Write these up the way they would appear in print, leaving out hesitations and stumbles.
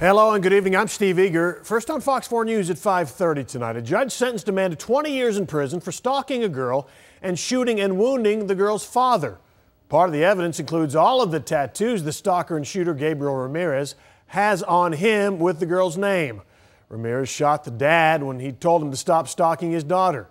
Hello and good evening. I'm Steve Eager. First on Fox 4 News at 5:30 tonight. A judge sentenced a man to 20 years in prison for stalking a girl and shooting and wounding the girl's father. Part of the evidence includes all of the tattoos the stalker and shooter Gabriel Ramirez has on him with the girl's name. Ramirez shot the dad when he told him to stop stalking his daughter.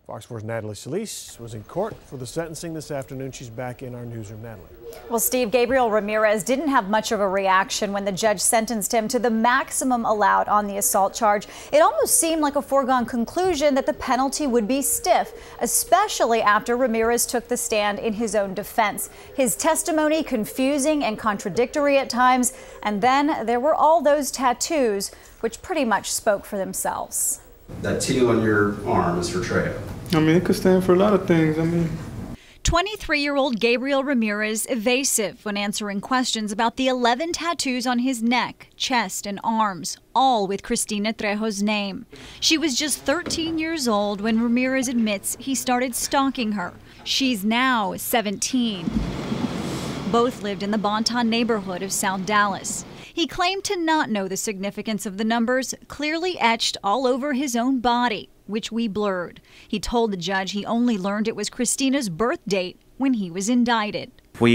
Fox 4's Natalie Solis was in court for the sentencing this afternoon. She's back in our newsroom. Natalie. Well, Steve, Gabriel Ramirez didn't have much of a reaction when the judge sentenced him to the maximum allowed on the assault charge. It almost seemed like a foregone conclusion that the penalty would be stiff, especially after Ramirez took the stand in his own defense. His testimony confusing and contradictory at times, and then there were all those tattoos, which pretty much spoke for themselves. That T on your arm is for Trejo. It could stand for a lot of things. 23-year-old Gabriel Ramirez evasive when answering questions about the 11 tattoos on his neck, chest, and arms, all with Cristina Trejo's name. She was just 13 years old when Ramirez admits he started stalking her. She's now 17. Both lived in the Bonton neighborhood of South Dallas. He claimed to not know the significance of the numbers, clearly etched all over his own body, which we blurred. He told the judge he only learned it was Cristina's birth date when he was indicted. I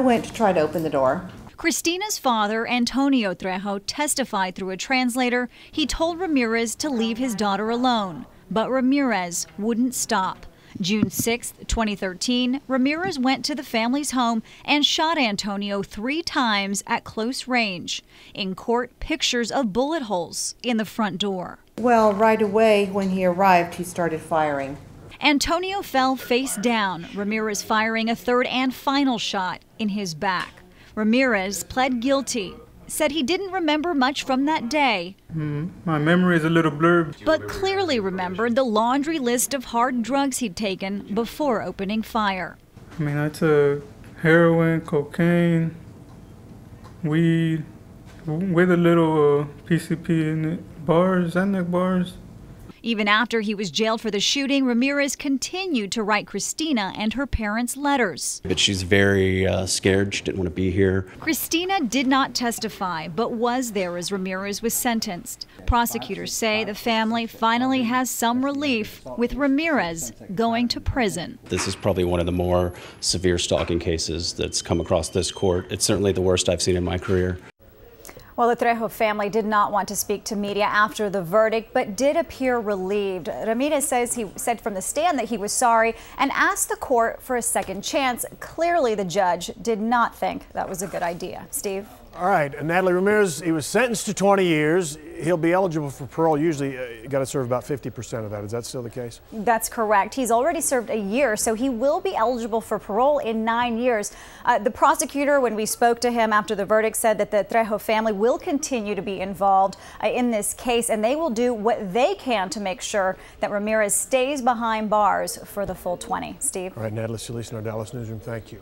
went to try to open the door. Cristina's father, Antonio Trejo, testified through a translator. He told Ramirez to leave his daughter alone, but Ramirez wouldn't stop. June 6, 2013, Ramirez went to the family's home and shot Antonio 3 times at close range. In court, pictures of bullet holes in the front door. Well, right away when he arrived, he started firing. Antonio fell face down, Ramirez firing a third and final shot in his back. Ramirez pled guilty, said he didn't remember much from that day. My memory is a little blurred. But clearly remembered the laundry list of hard drugs he'd taken before opening fire. I took heroin, cocaine, weed, with a little PCP in it, bars, Xanax bars. Even after he was jailed for the shooting, Ramirez continued to write Cristina and her parents letters. But she's very scared. She didn't want to be here. Cristina did not testify, but was there as Ramirez was sentenced. Prosecutors say the family finally has some relief with Ramirez going to prison. This is probably one of the more severe stalking cases that's come across this court. It's certainly the worst I've seen in my career. Well, the Trejo family did not want to speak to media after the verdict, but did appear relieved. Ramirez says he said from the stand that he was sorry and asked the court for a second chance. Clearly, the judge did not think that was a good idea. Steve? All right, Natalie, Ramirez, he was sentenced to 20 years. He'll be eligible for parole. Usually, you got to serve about 50% of that. Is that still the case? That's correct. He's already served a year, so he will be eligible for parole in 9 years. The prosecutor, when we spoke to him after the verdict, said that the Trejo family will continue to be involved in this case, and they will do what they can to make sure that Ramirez stays behind bars for the full 20. Steve? All right, Natalie Solis in our Dallas newsroom. Thank you.